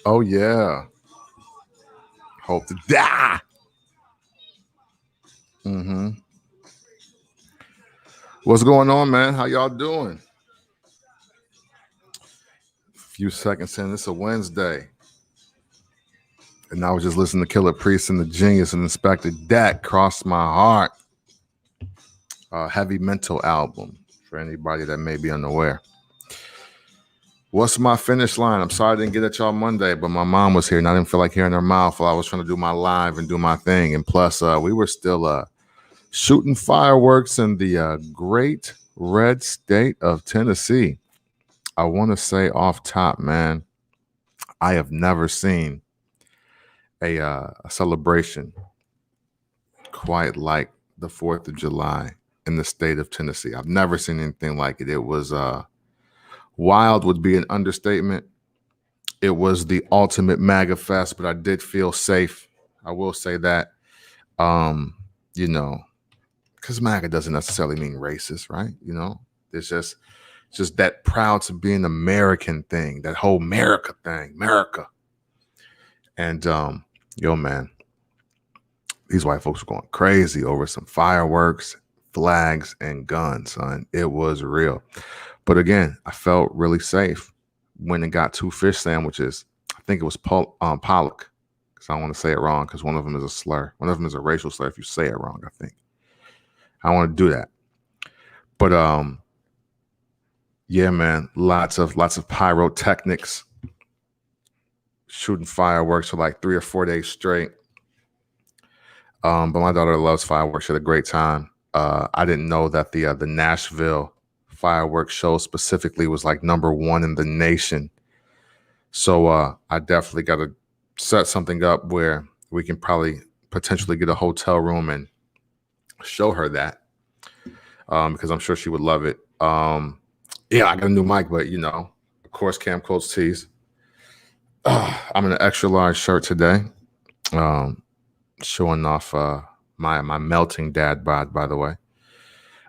Oh yeah. Hope to die. Mm-hmm. What's going on, man? How y'all doing? Few seconds in, it's a Wednesday. And I was just listening to Killer Priest and the Genius and Inspector Deck cross my heart. Heavy Mental album for anybody that may be unaware. What's my finish line? I'm sorry I didn't get at y'all Monday, but my mom was here and I didn't feel like hearing her mouth while I was trying to do my live and do my thing. And plus, we were still shooting fireworks in the great red state of Tennessee. I want to say off top, man, I have never seen a celebration quite like the 4th of July in the state of Tennessee. I've never seen anything like it. It was wild would be an understatement. It was the ultimate MAGA fest, but I did feel safe. I will say that, you know, because MAGA doesn't necessarily mean racist, right? You know, it's just that proud to be an American thing, that whole America thing, America. And yo, man, these white folks were going crazy over some fireworks, flags, and guns, son. It was real. But again, I felt really safe when it got 2 fish sandwiches. I think it was Pollock, because I don't want to say it wrong, because one of them is a slur. One of them is a racial slur if you say it wrong, I think. I want to do that. But yeah, man, lots of pyrotechnics, shooting fireworks for like 3 or 4 days straight. But my daughter loves fireworks. She had a great time. I didn't know that the Nashville fireworks show specifically was like #1 in the nation. So I definitely got to set something up where we can probably potentially get a hotel room and show her that, because I'm sure she would love it. Yeah, I got a new mic, but you know, of course, Cam Coates tees. I'm in an extra large shirt today, showing off my melting dad bod, by the way.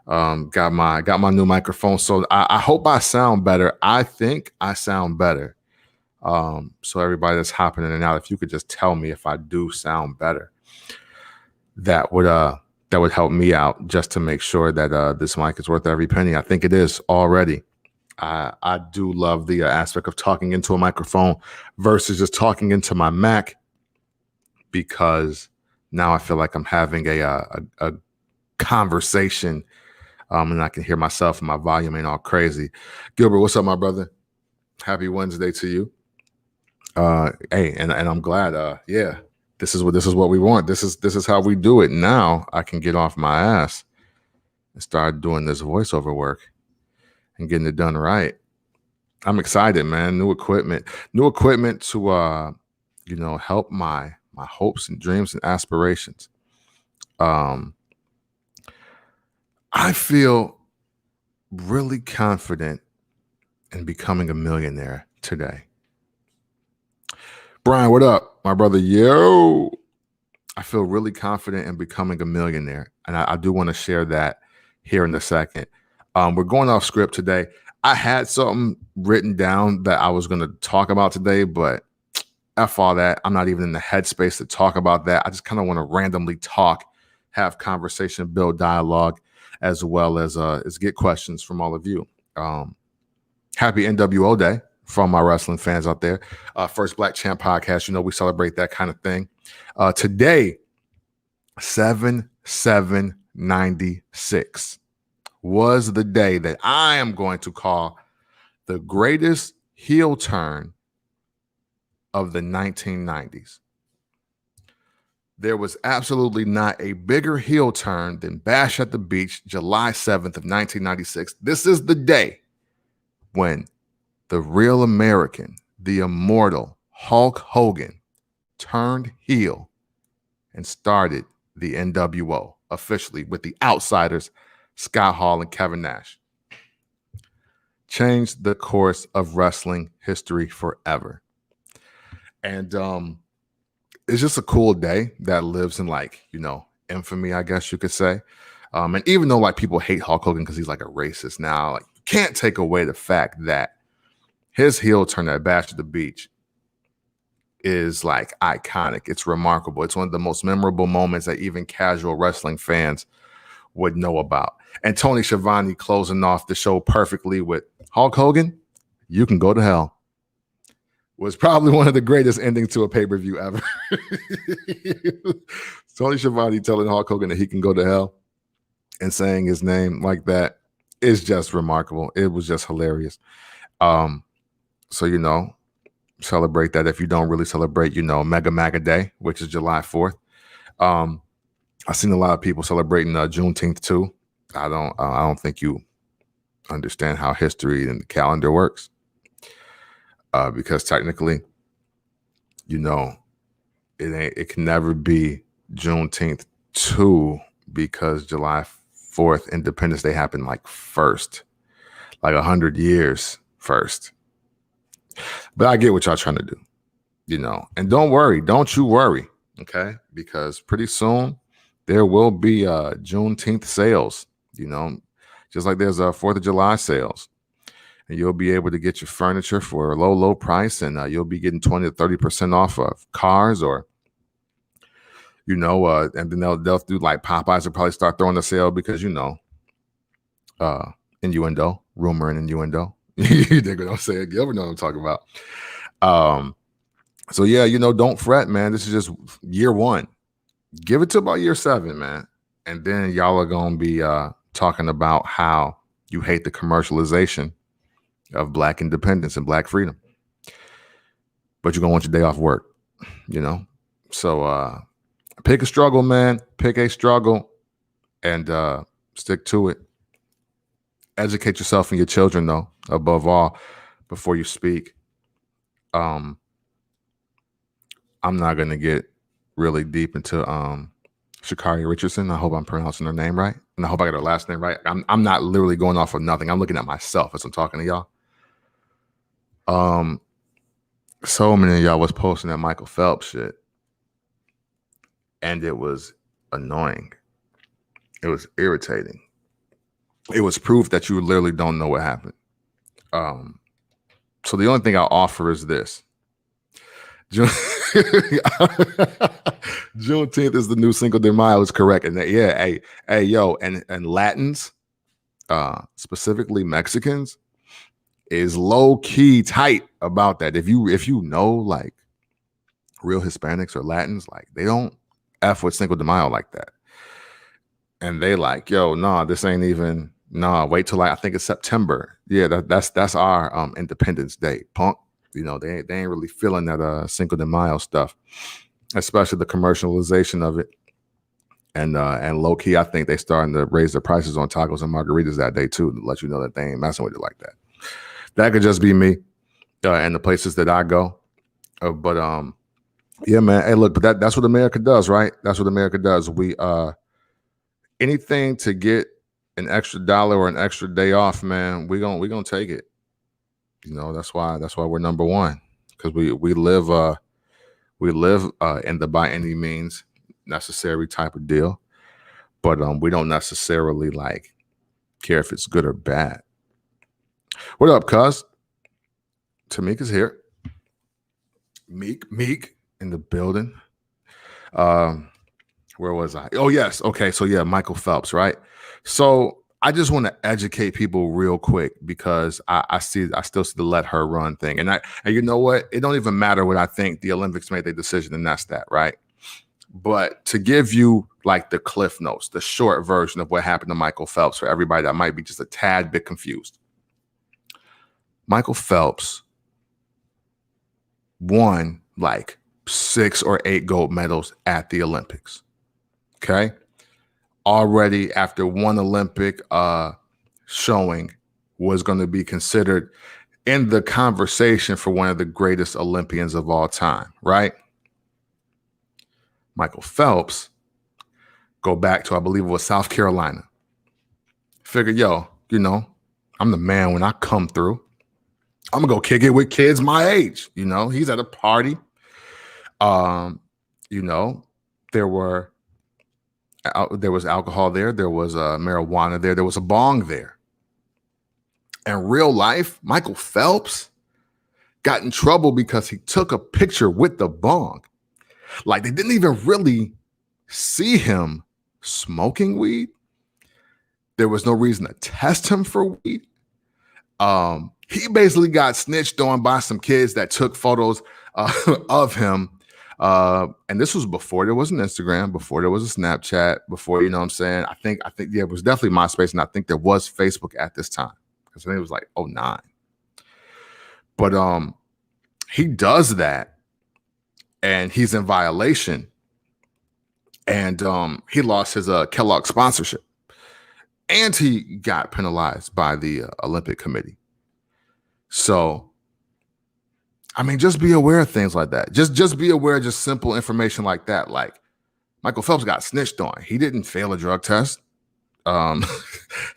Got my new microphone, so I hope I sound better. I think I sound better. So everybody that's hopping in and out, if you could just tell me if I do sound better, that would help me out, just to make sure that this mic is worth every penny. I think it is already. I do love the aspect of talking into a microphone versus just talking into my Mac, because now I feel like I'm having a conversation, and I can hear myself and my volume ain't all crazy. Gilbert, what's up, my brother? Happy Wednesday to you. Hey, and I'm glad. Yeah, this is what we want. This is how we do it. Now I can get off my ass and start doing this voiceover work and getting it done right. I'm excited, man. New equipment to help my hopes and dreams and aspirations. I feel really confident in becoming a millionaire today. Brian, what up, my brother? Yo, I feel really confident in becoming a millionaire, and I do want to share that here in a second. We're going off script today. I had something written down that I was going to talk about today, but F all that. I'm not even in the headspace to talk about that. I just kind of want to randomly talk, have conversation, build dialogue, as well as get questions from all of you. Happy NWO Day from my wrestling fans out there. First Black Champ podcast. You know, we celebrate that kind of thing. Today, 7/7/96 was the day that I am going to call the greatest heel turn of the 1990s. There was absolutely not a bigger heel turn than Bash at the Beach, July 7th of 1996. This is the day when the real American, the immortal Hulk Hogan, turned heel and started the NWO officially with the Outsiders, Scott Hall and Kevin Nash. Changed the course of wrestling history forever. And it's just a cool day that lives in, like, you know, infamy, I guess you could say. And even though like people hate Hulk Hogan because he's like a racist now, like, you can't take away the fact that his heel turn at Bash at the Beach is like iconic. It's remarkable. It's one of the most memorable moments that even casual wrestling fans would know about. And Tony Schiavone closing off the show perfectly with Hulk Hogan, you can go to hell, was probably one of the greatest endings to a pay-per-view ever. Tony Schiavone telling Hulk Hogan that he can go to hell and saying his name like that is just remarkable. It was just hilarious. So, you know, celebrate that. If you don't really celebrate, you know, Mega Maga Day, which is July 4th. I've seen a lot of people celebrating Juneteenth too. I don't think you understand how history and the calendar works. Because technically, you know, it can never be Juneteenth 2 because July 4th, Independence Day happened like first, like 100 years first. But I get what y'all trying to do, you know, and don't you worry, okay? Because pretty soon there will be Juneteenth sales, you know, just like there's 4th of July sales. And you'll be able to get your furniture for a low price, and you'll be getting 20 to 30% off of cars, or, you know, and then they'll do like Popeyes will probably start throwing a sale because, you know, innuendo, rumor and innuendo. You think what I'm saying? You ever know what I'm talking about? So yeah, you know, don't fret, man. This is just year 1. Give it to about year 7, man. And then y'all are going to be talking about how you hate the commercialization of Black independence and Black freedom. But you're going to want your day off work, you know? So pick a struggle, man. Pick a struggle and stick to it. Educate yourself and your children, though, above all, before you speak. I'm not going to get really deep into Sha'Carri Richardson. I hope I'm pronouncing her name right. And I hope I got her last name right. I'm not literally going off of nothing. I'm looking at myself as I'm talking to y'all. So many of y'all was posting that Michael Phelps shit, and it was annoying. It was irritating. It was proof that you literally don't know what happened. So the only thing I'll offer is this. Juneteenth is the new Cinco de Mayo, is correct. And yeah, hey, yo, and Latins, specifically Mexicans, is low key tight about that. If you know, like, real Hispanics or Latins, like, they don't F with Cinco de Mayo like that. And they like, yo, nah, this ain't even, nah, wait till I think it's September. Yeah, that's our Independence Day, punk. You know, they ain't really feeling that Cinco de Mayo stuff, especially the commercialization of it. And low key, I think they starting to raise the prices on tacos and margaritas that day too, to let you know that they ain't messing with it like that. That could just be me and the places that I go. But yeah, man. Hey, look, but that's what America does, right? That's what America does. We anything to get an extra dollar or an extra day off, man, we gonna take it. You know, that's why we're number 1, because we live in the by any means necessary type of deal, but we don't necessarily like care if it's good or bad. What up, cuz? Tamika's here. Meek in the building. Where was I? Oh, yes. Okay. So yeah, Michael Phelps, right? So I just want to educate people real quick because I still see the let her run thing. And you know what? It don't even matter what I think. The Olympics made their decision, and that's that, right? But to give you like the cliff notes, the short version of what happened to Michael Phelps for everybody that might be just a tad bit confused. Michael Phelps won like 6 or 8 gold medals at the Olympics. Okay. Already after one Olympic showing was going to be considered in the conversation for one of the greatest Olympians of all time, right? Michael Phelps, go back to, I believe it was South Carolina. Figured, yo, you know, I'm the man when I come through. I'm gonna go kick it with kids my age. You know, he's at a party. You know, there was alcohol there. There was marijuana there. There was a bong there. In real life, Michael Phelps got in trouble because he took a picture with the bong. Like, they didn't even really see him smoking weed. There was no reason to test him for weed. He basically got snitched on by some kids that took photos of him. And this was before there was an Instagram, before there was a Snapchat, before, you know what I'm saying? I think, yeah, it was definitely MySpace, and I think there was Facebook at this time, because I think it was like 2009. But he does that, and he's in violation, and he lost his Kellogg sponsorship, and he got penalized by the Olympic Committee. So, I mean, just be aware of things like that. Just be aware of just simple information like that. Like, Michael Phelps got snitched on. He didn't fail a drug test.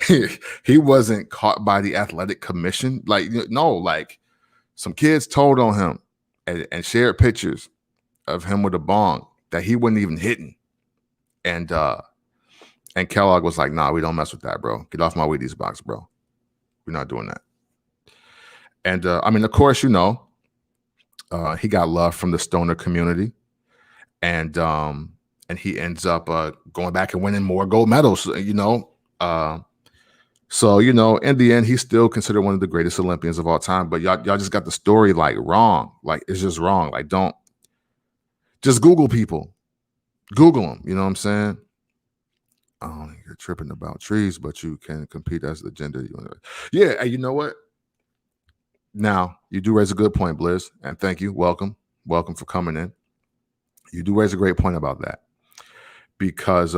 He wasn't caught by the athletic commission. Like, no, like, some kids told on him and shared pictures of him with a bong that he wasn't even hitting. And Kellogg was like, nah, we don't mess with that, bro. Get off my Wheaties box, bro. We're not doing that. And I mean, of course, you know, he got love from the stoner community, and he ends up going back and winning more gold medals, you know. So, you know, in the end, he's still considered one of the greatest Olympians of all time. But y'all just got the story like wrong. Like, it's just wrong. Like, don't just Google people. Google them. You know what I'm saying? Oh, you're tripping about trees, but you can compete as the gender you want. Yeah, and you know what? Now, you do raise a good point, Blizz, and thank you. Welcome for coming in. You do raise a great point about that, because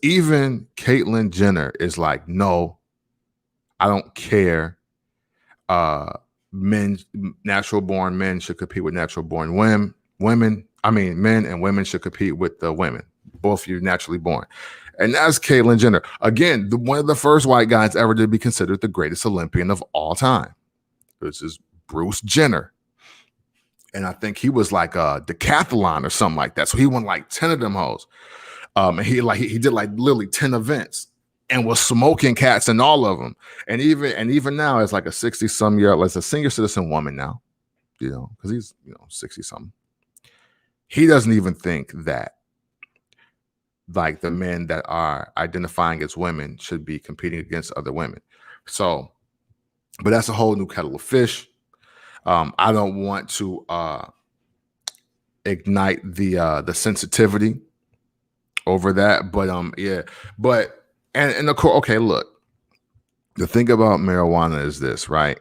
even Caitlyn Jenner is like, no, I don't care. Natural born men should compete with natural born women. I mean, men and women should compete with the women. Both you naturally born. And that's Caitlyn Jenner. Again, one of the first white guys ever to be considered the greatest Olympian of all time. This is Bruce Jenner. And I think he was like a decathlon or something like that. So he won like 10 of them hoes. And he did like literally 10 events and was smoking cats in all of them. And even now, it's like a 60-some-year-old, it's a senior citizen woman now, you know, because he's, you know, 60-something. He doesn't even think that like the men that are identifying as women should be competing against other women. So, but that's a whole new kettle of fish. I don't want to ignite the sensitivity over that, but yeah, but and of course, okay, look, the thing about marijuana is this, right?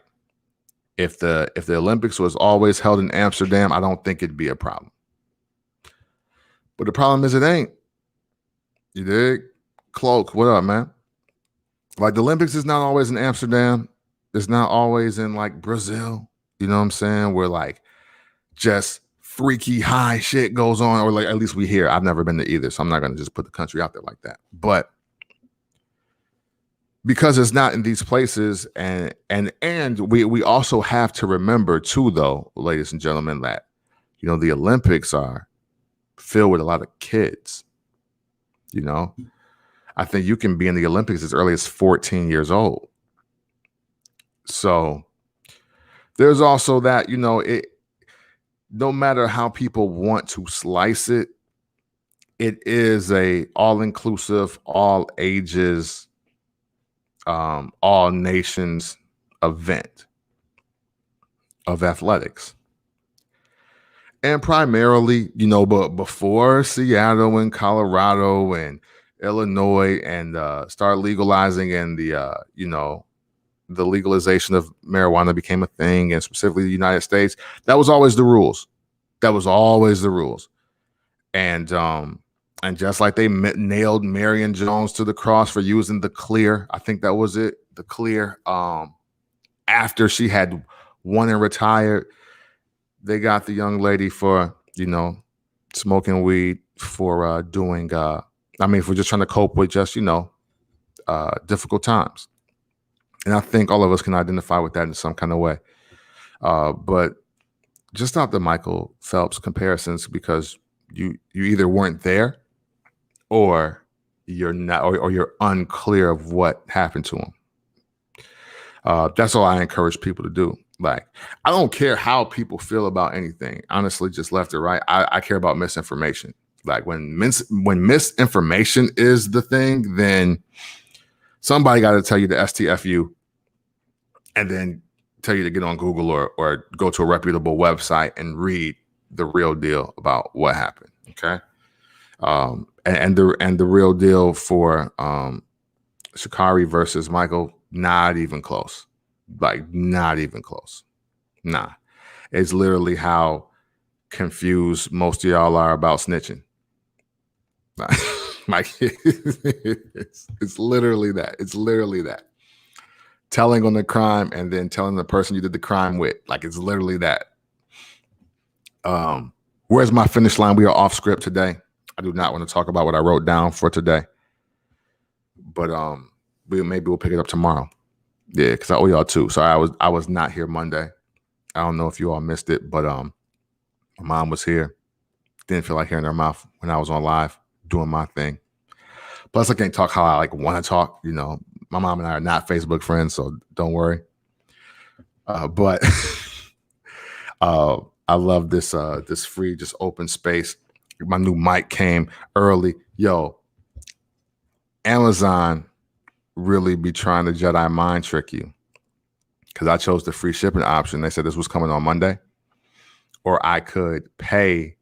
If the Olympics was always held in Amsterdam, I don't think it'd be a problem. But the problem is it ain't. You dig? Cloak, what up, man? Like, the Olympics is not always in Amsterdam. It's not always in like Brazil. You know what I'm saying? Where like just freaky high shit goes on, or like at least we hear. I've never been to either, so I'm not going to just put the country out there like that. But because it's not in these places, and we also have to remember too, though, ladies and gentlemen, that, you know, the Olympics are filled with a lot of kids. You know, I think you can be in the Olympics as early as 14 years old. So there's also that, you know, it, no matter how people want to slice it, it is a all-inclusive, all ages, all nations event of athletics. And primarily, you know, but before Seattle and Colorado and Illinois and start legalizing, and the you know, the legalization of marijuana became a thing, and specifically the United States, that was always the rules. That was always the rules. And just like they nailed Marion Jones to the cross for using the clear, I think that was it, the clear, after she had won and retired, they got the young lady for, you know, smoking weed, for doing, for just trying to cope with just, you know, difficult times. And I think all of us can identify with that in some kind of way. But just stop the Michael Phelps comparisons, because you either weren't there, or you're not, or you're unclear of what happened to him. That's all I encourage people to do. Like, I don't care how people feel about anything. Honestly, just left or right. I care about misinformation. Like when misinformation is the thing, then somebody got to tell you the STFU and then tell you to get on Google or go to a reputable website and read the real deal about what happened. Okay. And the real deal for Sha'Carri versus Michael, not even close. Like, not even close. Nah. It's literally how confused most of y'all are about snitching. Like, it's literally that. It's literally that. Telling on the crime and then telling the person you did the crime with. Like, it's literally that. Where's my finish line? We are off script today. I do not want to talk about what I wrote down for today. But maybe we'll pick it up tomorrow. Yeah, because I owe y'all too. Sorry, I was not here Monday. I don't know if you all missed it, but my mom was here. Didn't feel like hearing her mouth when I was on live doing my thing. Plus, I can't talk how I want to talk. You know, my mom and I are not Facebook friends, so don't worry. But I love this this free, just open space. My new mic came early. Yo, Amazon really be trying to Jedi mind trick you, because I chose the free shipping option. They said this was coming on Monday, or I could pay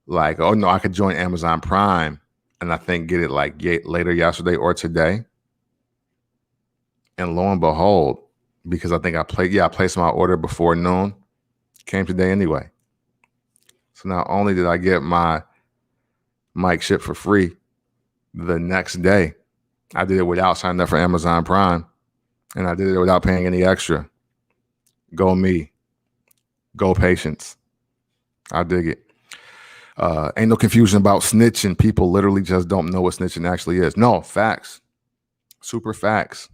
like, oh no, I could join Amazon Prime and I think get it like later yesterday or today. And lo and behold, because I think I placed my order before noon, came today anyway. So not only did I get my mic shipped for free the next day, I did it without signing up for Amazon Prime, and I did it without paying any extra. Go me. Go patience. I dig it. Ain't no confusion about snitching. People literally just don't know what snitching actually is. No, facts. Super facts.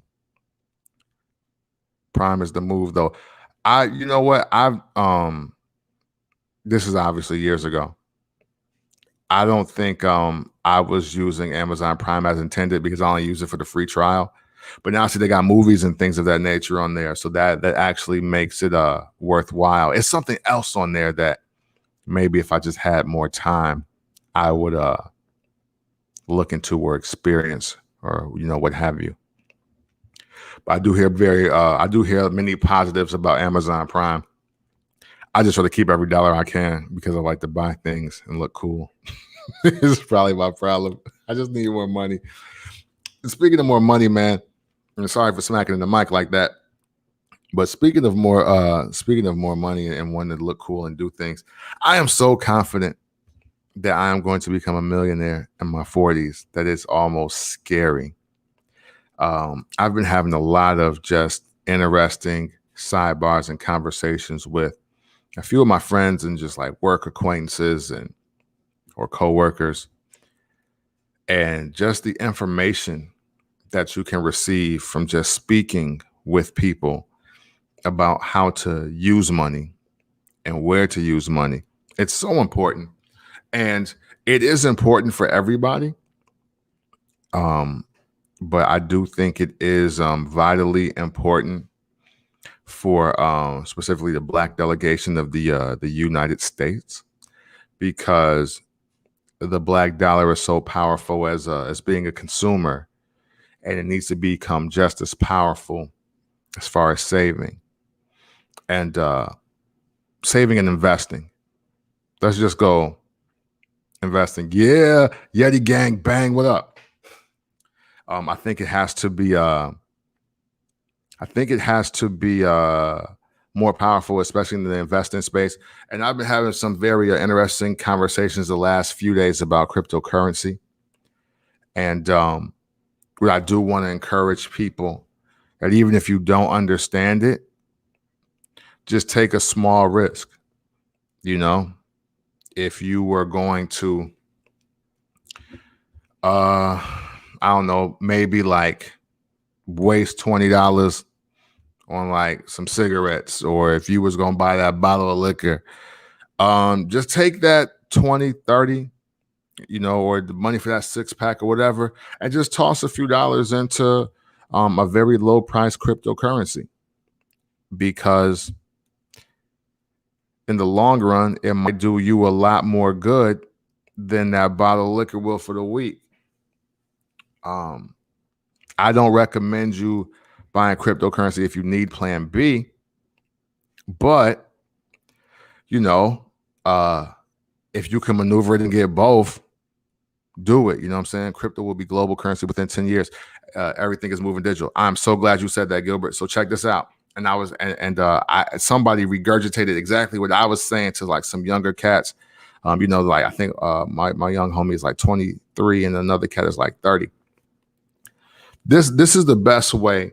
Prime is the move, though. You know what? This is obviously years ago. I don't think I was using Amazon Prime as intended, because I only use it for the free trial. But now, see, they got movies and things of that nature on there, so that actually makes it worthwhile. It's something else on there that maybe if I just had more time, I would look into or experience, or what have you. But I do hear many positives about Amazon Prime. I just try to keep every dollar I can because I like to buy things and look cool. It's probably my problem. I just need more money. And speaking of more money, man, I'm sorry for smacking in the mic like that. But speaking of more money and wanting to look cool and do things, I am so confident that I am going to become a millionaire in my 40s that it's almost scary. I've been having a lot of just interesting sidebars and conversations with a few of my friends and just like work acquaintances or coworkers, and just the information that you can receive from just speaking with people about how to use money and where to use money. It's so important, and it is important for everybody. But I do think it is vitally important for specifically the Black delegation of the United States, because the Black dollar is so powerful as being a consumer, and it needs to become just as powerful as far as saving and investing. Let's just go investing. Yeah, Yeti gang, bang, what up? I think it has to be more powerful, especially in the investing space. And I've been having some very interesting conversations the last few days about cryptocurrency. And what I do want to encourage people that even if you don't understand it, just take a small risk. If you were going to, I don't know, maybe like waste $20 on like some cigarettes, or if you was going to buy that bottle of liquor, just take that 20, 30, or the money for that 6-pack or whatever, and just toss a few dollars into a very low price cryptocurrency. because in the long run, it might do you a lot more good than that bottle of liquor will for the week. I don't recommend you buying cryptocurrency if you need plan B, but if you can maneuver it and get both, do it. You know what I'm saying? Crypto will be global currency within 10 years. Everything is moving digital. I'm so glad you said that, Gilbert. So check this out. And somebody regurgitated exactly what I was saying to like some younger cats. Like I think my young homie is like 23 and another cat is like 30. This is the best way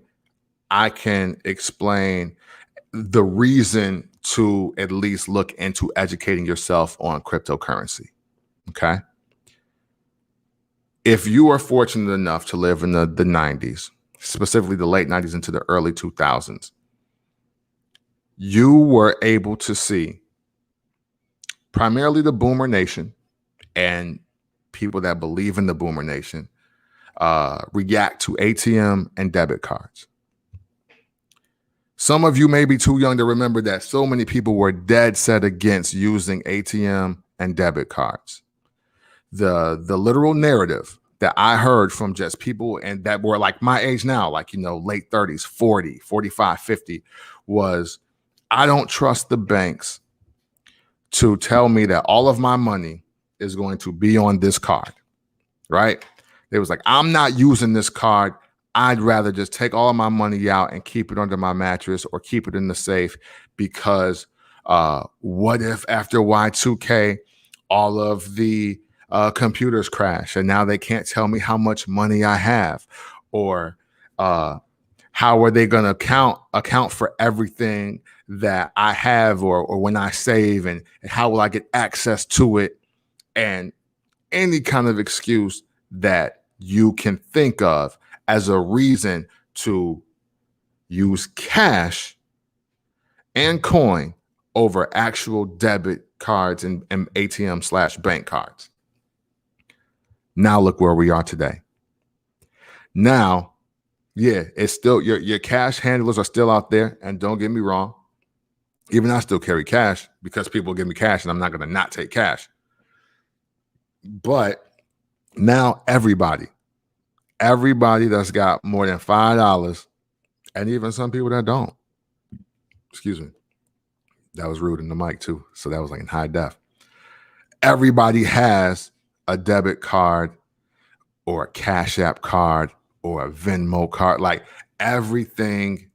I can explain the reason to at least look into educating yourself on cryptocurrency. Okay. If you are fortunate enough to live in the 90s, specifically the late 90s into the early 2000s, you were able to see primarily the Boomer Nation and people that believe in the Boomer Nation react to ATM and debit cards. Some of you may be too young to remember that so many people were dead set against using ATM and debit cards. The literal narrative that I heard from just people and that were like my age now, like, late 30s, 40, 45, 50, was I don't trust the banks to tell me that all of my money is going to be on this card, right? It was like, I'm not using this card. I'd rather just take all of my money out and keep it under my mattress or keep it in the safe because what if after Y2K, all of the computers crash and now they can't tell me how much money I have, or how are they going to account for everything that I have or when I save, and how will I get access to it, and any kind of excuse that you can think of as a reason to use cash and coin over actual debit cards and ATM/bank cards. Now look where we are today. Now, yeah, it's still your cash handlers are still out there, and don't get me wrong, even I still carry cash because people give me cash and I'm not going to not take cash. But now everybody that's got more than $5, and even some people that don't, excuse me, that was rude in the mic too, so that was like in high def. Everybody has a debit card or a Cash App card or a Venmo card. Like everything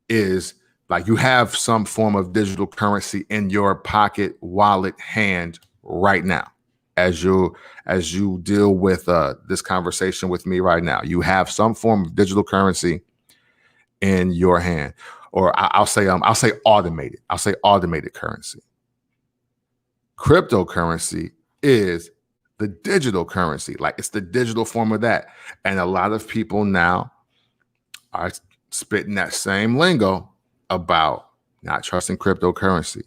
is like you have some form of digital currency in your pocket, wallet, hand right now. As you deal with this conversation with me right now, you have some form of digital currency in your hand, or I'll say automated. I'll say automated currency. Cryptocurrency is the digital currency, like it's the digital form of that, and a lot of people now are spitting that same lingo about not trusting cryptocurrency.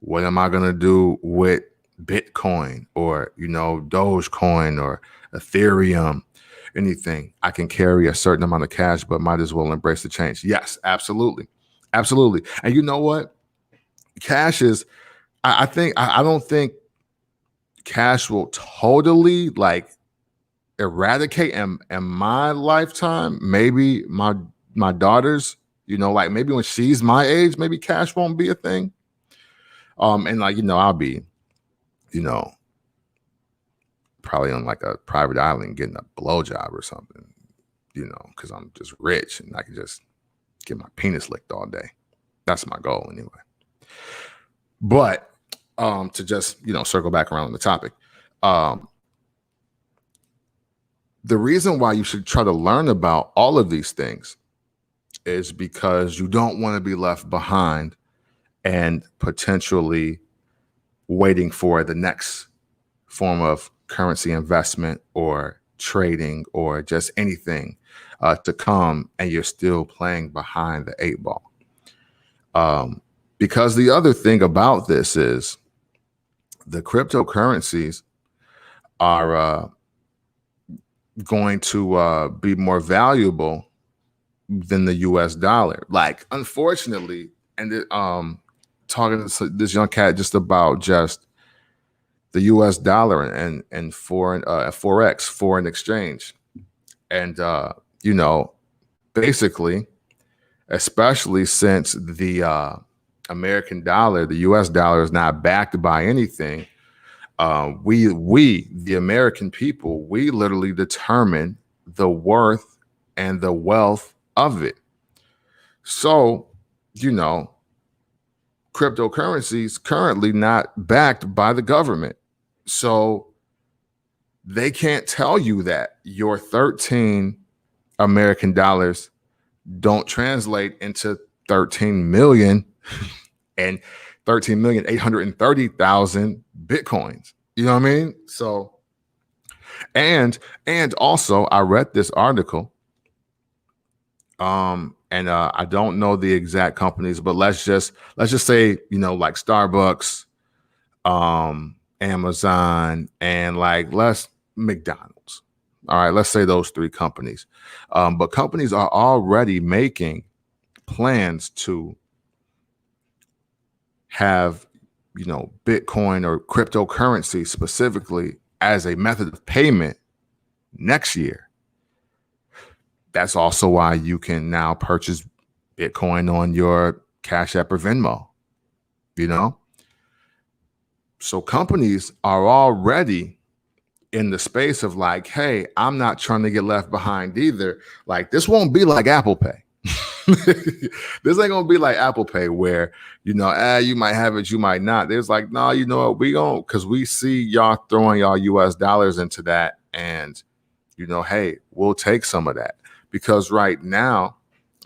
What am I gonna do with Bitcoin or Dogecoin or Ethereum, anything? I can carry a certain amount of cash, but might as well embrace the change. Yes, absolutely. And you know what? Cash is, I don't think cash will totally like eradicate in my lifetime. Maybe my daughter's, like maybe when she's my age, maybe cash won't be a thing. And like, I'll be, probably on like a private island getting a blowjob or something, because I'm just rich and I can just get my penis licked all day. That's my goal anyway. But to just, circle back around on the topic, the reason why you should try to learn about all of these things is because you don't want to be left behind and potentially waiting for the next form of currency investment or trading or just anything to come, and you're still playing behind the 8 ball. Because the other thing about this is the cryptocurrencies are going to be more valuable than the US dollar. Like, unfortunately, and talking to this young cat just about just the US dollar and foreign forex, foreign exchange. And you know, basically, especially since the American dollar, the US dollar is not backed by anything. We, the American people, we literally determine the worth and the wealth of it. So, you know, cryptocurrencies currently not backed by the government. So they can't tell you that your 13 American dollars don't translate into 13 million and 13,830,000 Bitcoins. You know what I mean? So, and also I read this article, and I don't know the exact companies, but let's just say, you know, like Starbucks, Amazon, and like McDonald's. All right, let's say those three companies. But companies are already making plans to have, you know, Bitcoin or cryptocurrency specifically as a method of payment next year. That's also why you can now purchase Bitcoin on your Cash App or Venmo, you know? So companies are already in the space of like, hey, I'm not trying to get left behind either. Like, this won't be like Apple Pay. This ain't gonna be like Apple Pay where, you know, you might have it, you might not. There's like, no, you know what, we gonna, because we see y'all throwing y'all US dollars into that, and, you know, hey, we'll take some of that. Because right now,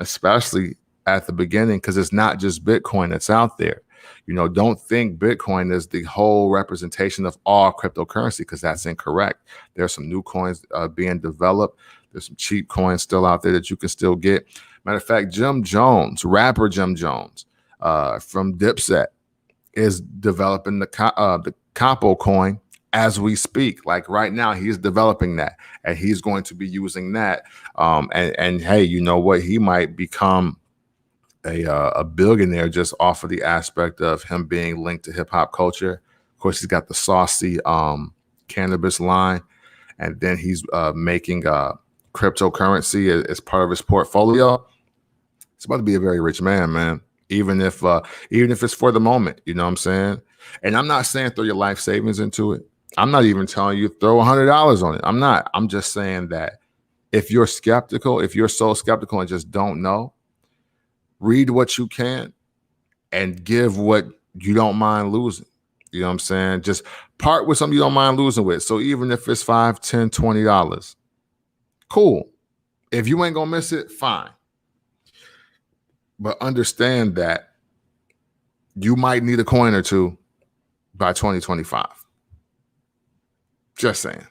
especially at the beginning, because it's not just Bitcoin that's out there. You know, don't think Bitcoin is the whole representation of all cryptocurrency, because that's incorrect. There's some new coins being developed. There's some cheap coins still out there that you can still get. Matter of fact, Jim Jones, rapper Jim Jones from Dipset, is developing the Capo coin as we speak. Like right now, he's developing that, and he's going to be using that. And hey, you know what? He might become a billionaire just off of the aspect of him being linked to hip hop culture. Of course, he's got the Saucy cannabis line, and then he's making cryptocurrency as part of his portfolio. It's about to be a very rich man. Even if it's for the moment, you know what I'm saying? And I'm not saying throw your life savings into it. I'm not even telling you throw $100 on it. I'm not. I'm just saying that if you're skeptical, if you're so skeptical and just don't know, read what you can and give what you don't mind losing. You know what I'm saying? Just part with something you don't mind losing with. So even if it's $5, $10, $20, cool. If you ain't gonna miss it, fine. But understand that you might need a coin or two by 2025. Just saying.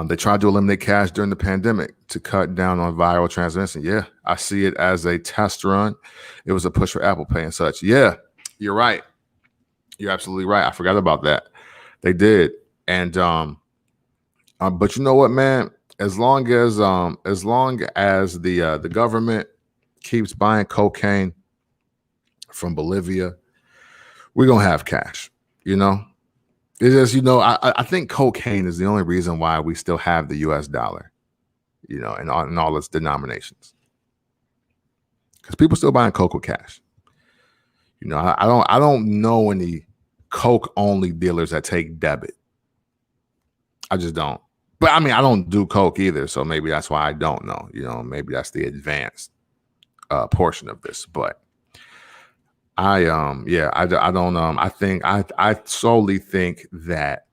They tried to eliminate cash during the pandemic to cut down on viral transmission. Yeah, I see it as a test run. It was a push for Apple Pay and such. Yeah, you're right. You're absolutely right. I forgot about that. They did. And but you know what, man? As long as the government keeps buying cocaine from Bolivia, we're gonna have cash, you know. It's just, you know, I think cocaine is the only reason why we still have the US dollar, you know, in all its denominations. Because people still buying coke with cash. You know, I don't know any coke only dealers that take debit. I just don't. But I mean, I don't do coke either, so maybe that's why I don't know. You know, maybe that's the advanced portion of this. But I don't I solely think that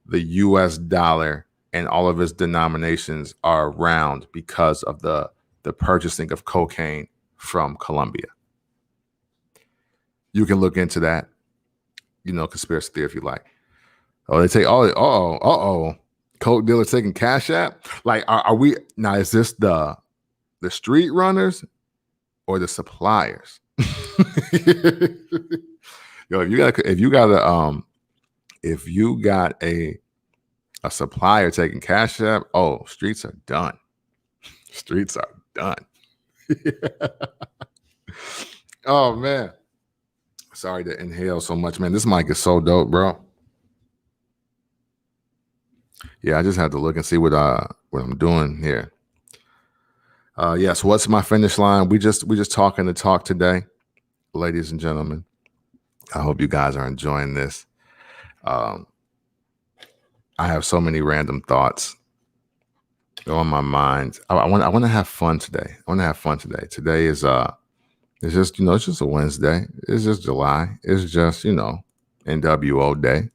the US dollar and all of its denominations are around because of the purchasing of cocaine from Colombia. You can look into that, you know, conspiracy theory if you like. Oh, they take coke dealers taking Cash App. Like, are we now? Is this the street runners or the suppliers? Yo, if you got a supplier taking Cash App, oh, streets are done. Streets are done. Oh man. Sorry to inhale so much, man. This mic is so dope, bro. Yeah, I just had to look and see what I'm doing here. Yes, what's my finish line? We just talking the talk today, ladies and gentlemen. I hope you guys are enjoying this. I have so many random thoughts on my mind. I want to have fun today. Today is it's just it's just a Wednesday. It's just July. It's just NWO day.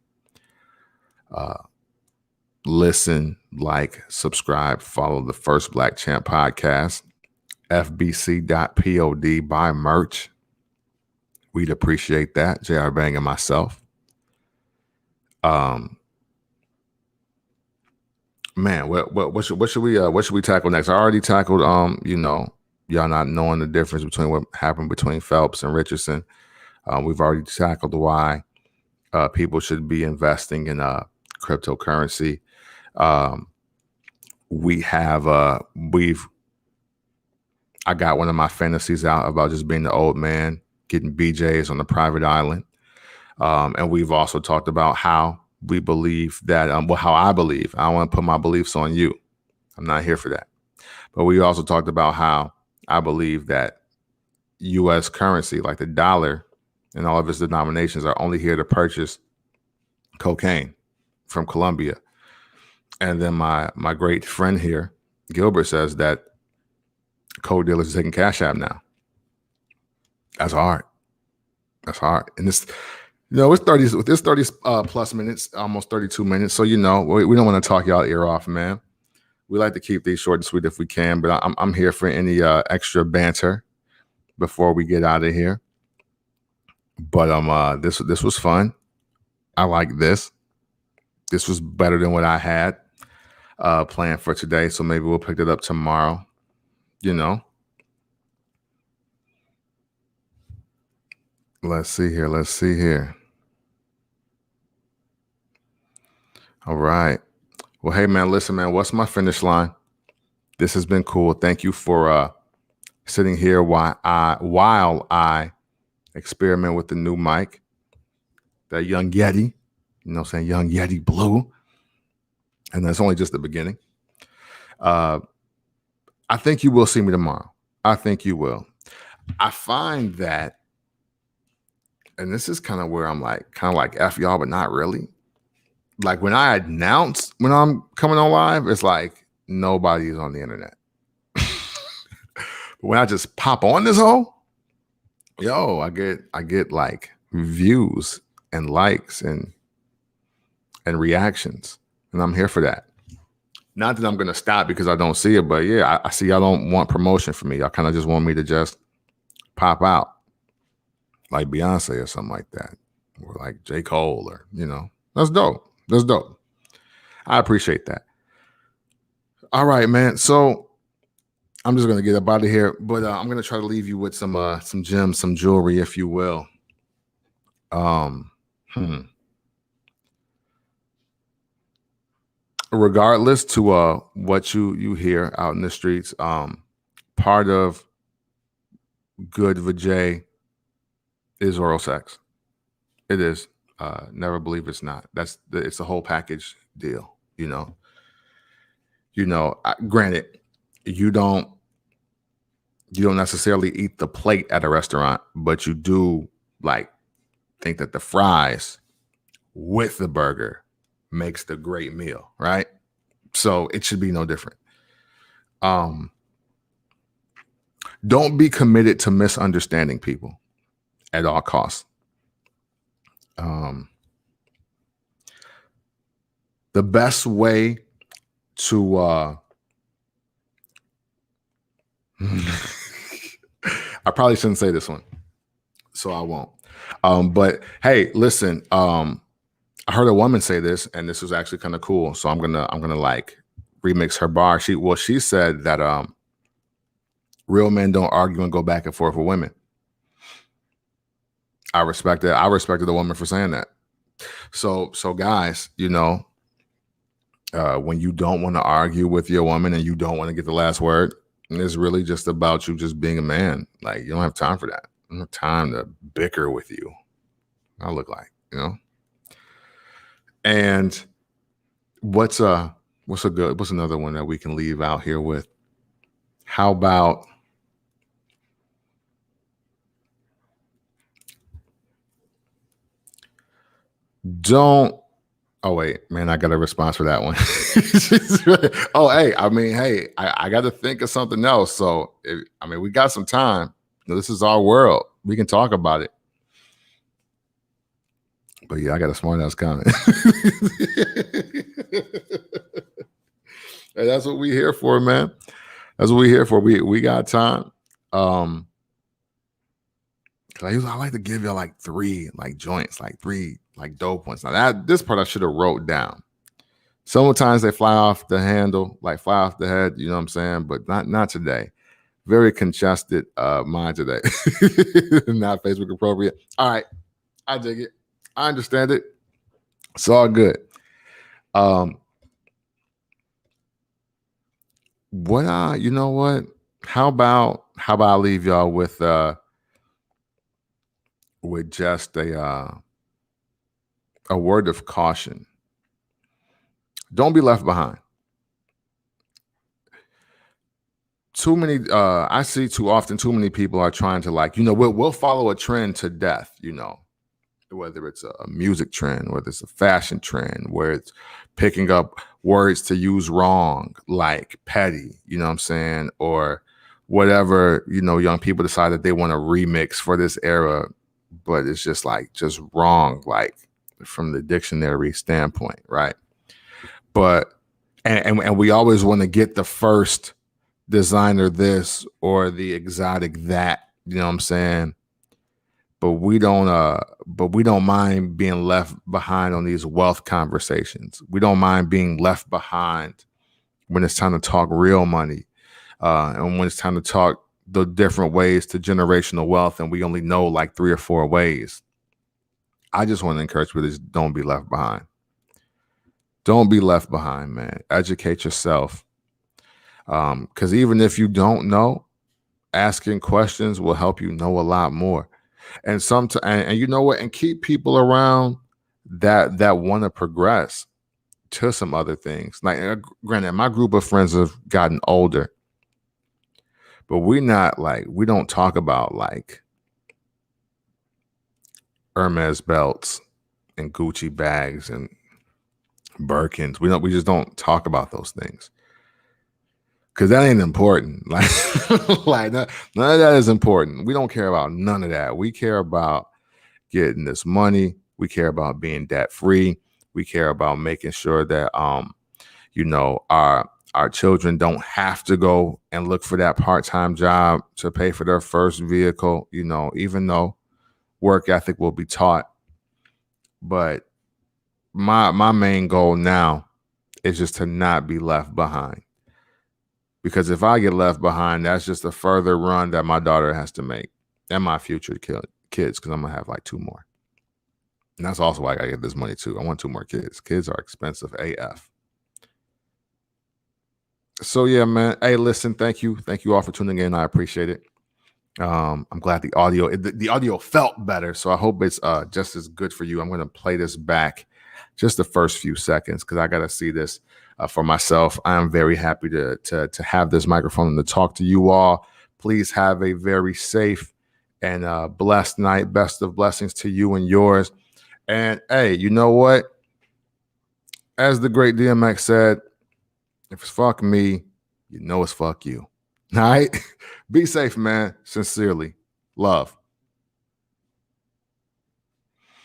Listen, like, subscribe, follow the First Black Champ podcast, fbc.pod, buy merch. We'd appreciate that. JR Bang and myself. Man, what should we tackle next? I already tackled y'all not knowing the difference between what happened between Phelps and Richardson. We've already tackled why people should be investing in cryptocurrency. I got one of my fantasies out about just being the old man, getting BJs on the private island. And we've also talked about how we believe that, how I believe. I don't want to put my beliefs on you. I'm not here for that. But we also talked about how I believe that U.S. currency, like the dollar and all of its denominations, are only here to purchase cocaine from Colombia. And then my great friend here, Gilbert, says that coke dealers are taking Cash App now. That's hard. And it's 30 plus minutes, almost 32 minutes. So, we don't want to talk y'all ear off, man. We like to keep these short and sweet if we can, but I'm here for any extra banter before we get out of here. But this was fun. I like this. This was better than what I had planned for today. So maybe we'll pick it up tomorrow. Let's see here. All right. Well, hey, man, listen, man, what's my finish line? This has been cool. Thank you for sitting here while I experiment with the new mic, that Young Yeti, Young Yeti Blue. And that's only just the beginning. I think you will see me tomorrow. I think you will. I find that, and this is kind of where I'm like F y'all, but not really. Like when I announce when I'm coming on live, it's like nobody is on the internet. But when I just pop on this hole, I get like views and likes and reactions, and I'm here for that. Not that I'm gonna stop because I don't see it, but yeah, I see y'all don't want promotion from me. Y'all kind of just want me to just pop out like Beyonce or something like that, or like J. Cole, or that's dope. That's dope. I appreciate that. All right, man. So I'm just gonna get up out of here, but I'm gonna try to leave you with some gems, some jewelry, if you will. Regardless to what you hear out in the streets, part of good vajay is oral sex. It is. Never believe it's not. It's a whole package deal. Granted, you don't necessarily eat the plate at a restaurant, but you do think that the fries with the burger makes the great meal, right? So it should be no different. Don't be committed to misunderstanding people at all costs. The best way to I probably shouldn't say this one, so I won't. But hey, listen, I heard a woman say this, and this was actually kind of cool. So I'm gonna like remix her bar. She said that real men don't argue and go back and forth with women. I respected the woman for saying that. So guys, when you don't want to argue with your woman and you don't want to get the last word, And it's really just about you just being a man. Like, you don't have time for that. You don't have time to bicker with you. I look like, you know? And what's another one that we can leave out here with? How about don't oh wait, man, I got a response for that one. Oh, hey, I got to think of something else. So, we got some time. This is our world. We can talk about it. But yeah, I got a smart ass comment. Hey, that's what we here for, man. That's what we here for. We got time. I like to give y'all like 3 like joints, like 3 like dope ones. Now this part I should have wrote down. Sometimes they fly off the handle, like fly off the head, you know what I'm saying? But not today. Very congested mind today. Not Facebook appropriate. All right. I dig it. I understand it. It's all good. You know what? How about I leave y'all with just a word of caution. Don't be left behind. Too many, I see too often, too many people are trying to we'll follow a trend to death, whether it's a music trend, whether it's a fashion trend, where it's picking up words to use wrong, like petty, you know what I'm saying? Or whatever, young people decide that they want to remix for this era, but it's just wrong, like from the dictionary standpoint, right? But, and we always want to get the first designer this or the exotic that, you know what I'm saying? But we don't mind being left behind on these wealth conversations. We don't mind being left behind when it's time to talk real money, and when it's time to talk the different ways to generational wealth, and we only know like 3 or 4 ways. I just want to encourage you to don't be left behind. Don't be left behind, man. Educate yourself. Because even if you don't know, asking questions will help you know a lot more. And and you know what? And keep people around that want to progress to some other things. Like, granted, my group of friends have gotten older, but we don't talk about like Hermes belts and Gucci bags and Birkins. We just don't talk about those things. Because that ain't important. Like none of that is important. We don't care about none of that. We care about getting this money. We care about being debt free. We care about making sure that our children don't have to go and look for that part-time job to pay for their first vehicle, even though work ethic will be taught. But my main goal now is just to not be left behind. Because if I get left behind, that's just a further run that my daughter has to make and my future kids, because I'm going to have like 2 more. And that's also why I got to get this money too. I want 2 more kids. Kids are expensive AF. So yeah, man. Hey, listen, thank you. Thank you all for tuning in. I appreciate it. I'm glad the audio felt better. So I hope it's just as good for you. I'm going to play this back just the first few seconds because I got to see this for myself. I am very happy to have this microphone and to talk to you all. Please have a very safe and blessed night. Best of blessings to you and yours. And hey, you know what? As the great DMX said, if it's fuck me, you know it's fuck you. All right? Be safe, man. Sincerely. Love.